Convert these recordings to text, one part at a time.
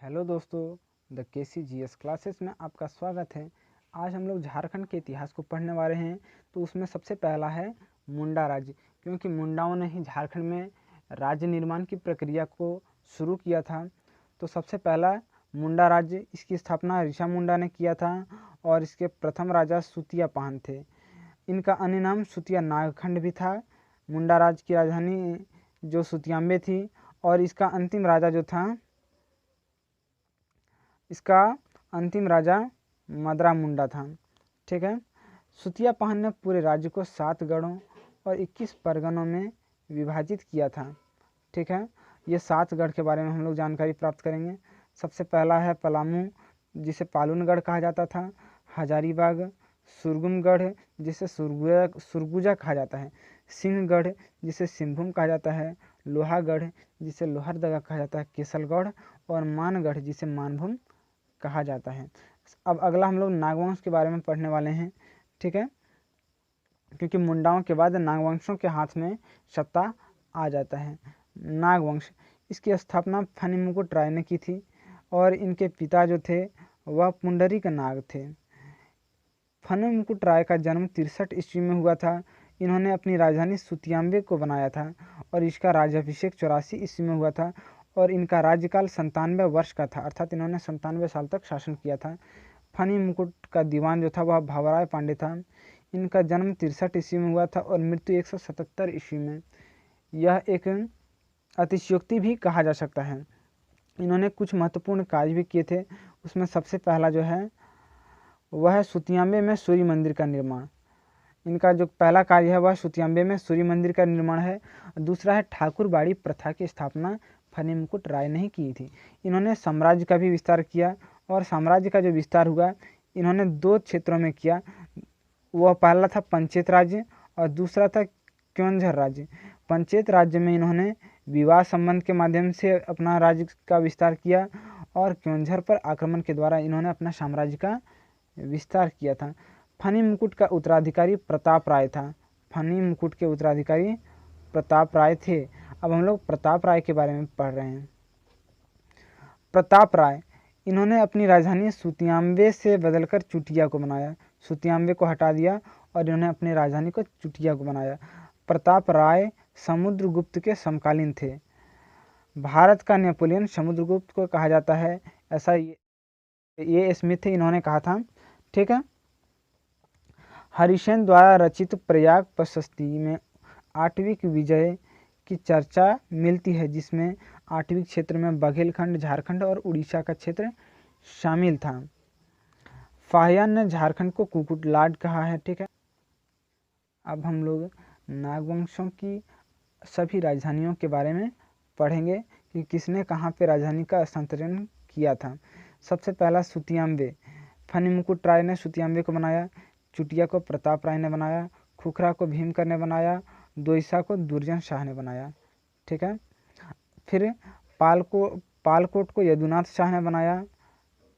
Hello दोस्तों, the KCGS classes में आपका स्वागत है। आज हम लोग झारखंड के इतिहास को पढ़ने वाले हैं। तो उसमें सबसे पहला है मुंडा राज्य, क्योंकि मुंडाओं ने ही झारखंड में राज्य निर्माण की प्रक्रिया को शुरू किया था। तो सबसे पहला मुंडा राज्य, इसकी स्थापना ऋषा मुंडा ने किया था और इसके प्रथम राजा सुतिया पाहन थे। इनका अन्य नाम सुतिया नागखंड भी था। मुंडा राज्य की राजधानी जो सुतियांबे थी और इसका अंतिम राजा मदरा मुंडा था। ठीक है। सुतिया पाहन ने पूरे राज्य को 7 गढ़ों और 21 परगनों में विभाजित किया था। ठीक है। ये 7 गढ़ के बारे में हम लोग जानकारी प्राप्त करेंगे। सबसे पहला है पलामू, जिसे पालूनगढ़ कहा जाता था। हजारीबाग, सुरगुमगढ़, जिसे सुरगुजा कहा जाता है। सिंहगढ़, जिसे सिंहभूम कहा जाता है। लोहागढ़, जिसे लोहरदगा कहा जाता है। केसलगढ़ और मानगढ़, जिसे मानभूम कहा जाता है। अब अगला हम लोग नागवंश के बारे में पढ़ने वाले हैं। ठीक है, क्योंकि मुंडाओं के बाद नागवंशों के हाथ में सत्ता आ जाता है। नागवंश, इसकी स्थापना फनी मुकुट राय ने की थी और इनके पिता जो थे वह पुंडरीक नाग थे। फनी मुकुट राय का जन्म 63 ईस्वी में हुआ था। इन्होंने अपनी राजधानी सुतियांबे को बनाया था और इसका राज्याभिषेक 84 ईस्वी में हुआ था और इनका राज्यकाल 97 वर्ष का था, अर्थात इन्होंने 97 साल तक शासन किया था। फनी मुकुट का दीवान जो था वह भावराय पांडे था। इनका जन्म 63 ईस्वी में हुआ था और मृत्यु 177 ईस्वी में। यह एक अतिशयोक्ति भी कहा जा सकता है। इन्होंने कुछ महत्वपूर्ण कार्य भी किए थे। उसमें सबसे पहला जो है वह है सुतियांबे में सूर्य मंदिर का निर्माण। इनका जो पहला कार्य है वह सुतियांबे में सूर्य मंदिर का निर्माण है। दूसरा है ठाकुर बाड़ी प्रथा की स्थापना फनी मुकुट राय ने ही की थी। इन्होंने साम्राज्य का भी विस्तार किया और साम्राज्य का जो विस्तार हुआ इन्होंने 2 क्षेत्रों में किया। वह पहला था पंचेत राज्य और दूसरा था क्योंझर राज्य। पंचेत राज्य में इन्होंने विवाह संबंध के माध्यम से अपना राज्य का विस्तार किया और क्योंझर पर आक्रमण के द्वारा इन्होंने अपना साम्राज्य का विस्तार किया था। फनी मुकुट का उत्तराधिकारी प्रताप राय था। फनी मुकुट के उत्तराधिकारी प्रताप राय थे। अब हम लोग प्रताप राय के बारे में पढ़ रहे हैं। प्रताप राय, इन्होंने अपनी राजधानी सुतियांबे से बदलकर चुटिया को बनाया। सुतियांबे को हटा दिया और इन्होंने अपनी राजधानी को चुटिया को बनाया। प्रताप राय समुद्रगुप्त के समकालीन थे। भारत का नेपोलियन समुद्रगुप्त को कहा जाता है, ऐसा ये स्मिथ इन्होंने कहा था। ठीक है। हरिसेन द्वारा रचित प्रयाग प्रशस्ति में 8वीं विजय की चर्चा मिलती है, जिसमें 8वीं क्षेत्र में बघेलखंड, झारखंड और उड़ीसा का क्षेत्र शामिल था। फाहियान ने झारखंड को कुकुटलाड कहा है। ठीक है। अब हम लोग नागवंशों की सभी राजधानियों के बारे में पढ़ेंगे कि किसने कहाँ पे राजधानी का स्थानांतरण किया था। सबसे पहला सुतियांबे, फनी मुकुट राय ने सुतियांबे को बनाया। चुटिया को प्रताप राय ने बनाया। खुखरा को भीमकर ने बनाया। दोईसा को दुर्जन शाह ने बनाया। ठीक है। फिर पालकोट को यदुनाथ शाह ने बनाया।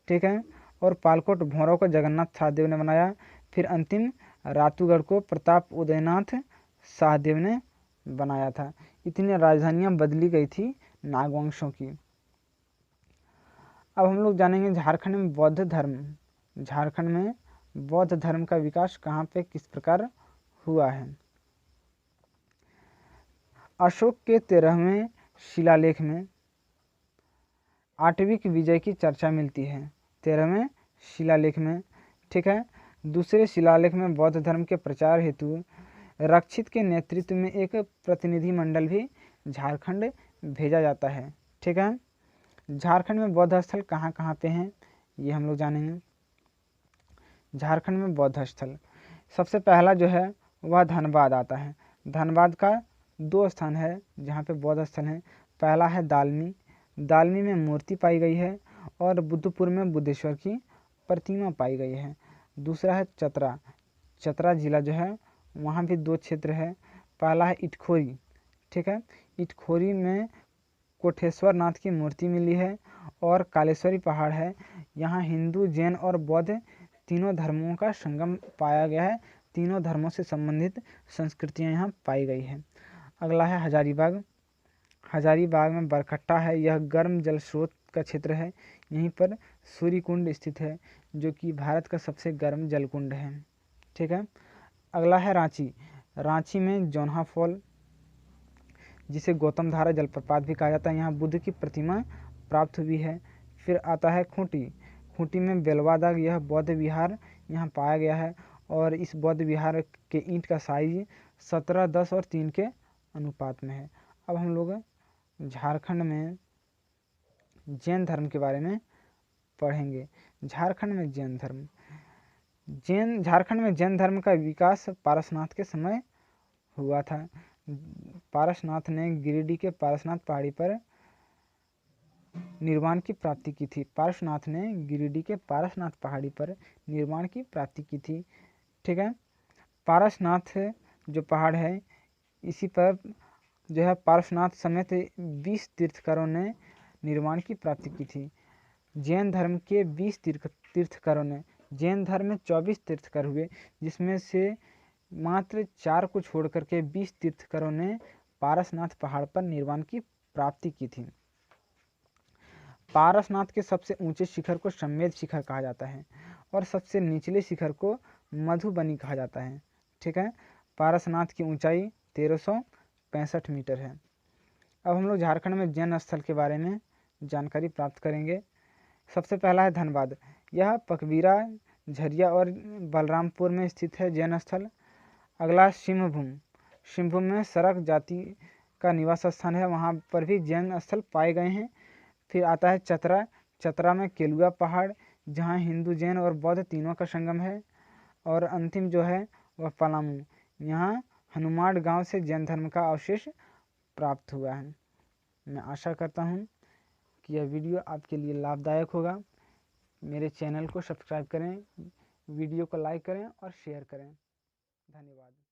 ठीक है। और पालकोट भौरों को जगन्नाथ शाहदेव ने बनाया। फिर अंतिम रातूगढ़ को प्रताप उदयनाथ शाहदेव ने बनाया था। इतनी राजधानियां बदली गई थी नागवंशों की। अब हम लोग जानेंगे झारखंड में बौद्ध धर्म। झारखंड में बौद्ध धर्म का विकास कहाँ पे किस प्रकार हुआ है। अशोक के 13वें शिलालेख में 8वीं विजय की चर्चा मिलती है। 13वें शिलालेख में। ठीक है। दूसरे शिलालेख में बौद्ध धर्म के प्रचार हेतु रक्षित के नेतृत्व में एक प्रतिनिधि मंडल भी झारखंड भेजा जाता है। ठीक है। झारखंड में बौद्ध स्थल कहाँ कहाँ पे हैं ये हम लोग जानेंगे। झारखंड में बौद्ध स्थल सबसे पहला जो है वह धनबाद आता है। धनबाद का 2 स्थान है जहाँ पे बौद्ध स्थल हैं। पहला है दालमी। दालमी में मूर्ति पाई गई है और बुद्धपुर में बुद्धेश्वर की प्रतिमा पाई गई है। दूसरा है चतरा। चतरा जिला जो है वहाँ भी 2 क्षेत्र है। पहला है इटखोरी। ठीक है। इटखोरी में कोटेश्वर नाथ की मूर्ति मिली है और कालेश्वरी पहाड़ है। यहाँ हिंदू, जैन और बौद्ध तीनों धर्मों का संगम पाया गया है। तीनों धर्मों से संबंधित संस्कृतियाँ यहाँ पाई गई है। अगला है हजारीबाग। हजारीबाग में बरकट्टा है। यह गर्म जल स्रोत का क्षेत्र है। यहीं पर सूर्य कुंड स्थित है जो कि भारत का सबसे गर्म जलकुंड है। ठीक है, अगला है रांची। रांची में जोन्हा फॉल, जिसे गौतम धारा जलप्रपात भी कहा जाता है, यहाँ बुद्ध की प्रतिमा प्राप्त हुई है। फिर आता है खूंटी। खूंटी में बेलवादाग, यह बौद्ध विहार यहाँ पाया गया है और इस बौद्ध विहार के ईंट का साइज 17, 10 और 3 के अनुपात में है। अब हम लोग झारखंड में जैन धर्म के बारे में पढ़ेंगे। झारखंड में जैन धर्म, झारखंड में जैन धर्म का विकास पारसनाथ के समय हुआ था। पारसनाथ ने गिरिडीह के पारसनाथ पहाड़ी पर निर्वाण की प्राप्ति की थी। पारसनाथ ने गिरिडीह के पारसनाथ पहाड़ी पर निर्वाण की प्राप्ति की थी। ठीक है, पारसनाथ जो पहाड़ है, इसी पर जो है पारसनाथ समेत 20 तीर्थकरों ने निर्वाण की प्राप्ति की थी। जैन धर्म के 20 तीर्थकरों ने, जैन धर्म में 24 तीर्थकर हुए, जिसमें से मात्र 4 को छोड़ करके 20 तीर्थकरों ने पारसनाथ पहाड़ पर निर्वाण की प्राप्ति की थी। पारसनाथ के सबसे ऊंचे शिखर को सम्मेद शिखर कहा जाता है और सबसे निचले शिखर को मधुबनी कहा जाता है। ठीक है, पारसनाथ की ऊंचाई 1365 मीटर है। अब हम लोग झारखंड में जैन स्थल के बारे में जानकारी प्राप्त करेंगे। सबसे पहला है धनबाद। यह पकबीरा, झरिया और बलरामपुर में स्थित है जैन स्थल। अगला सिंहभूम। सिंहभूम में सरक जाति का निवास स्थान है, वहाँ पर भी जैन स्थल पाए गए हैं। फिर आता है चतरा। चतरा में केलुआ पहाड़, जहाँ हिंदू, जैन और बौद्ध तीनों का संगम है। और अंतिम जो है वह पलामू, यहाँ हनुमान गांव से जैन धर्म का अवशेष प्राप्त हुआ है। मैं आशा करता हूँ कि यह वीडियो आपके लिए लाभदायक होगा। मेरे चैनल को सब्सक्राइब करें, वीडियो को लाइक करें और शेयर करें। धन्यवाद।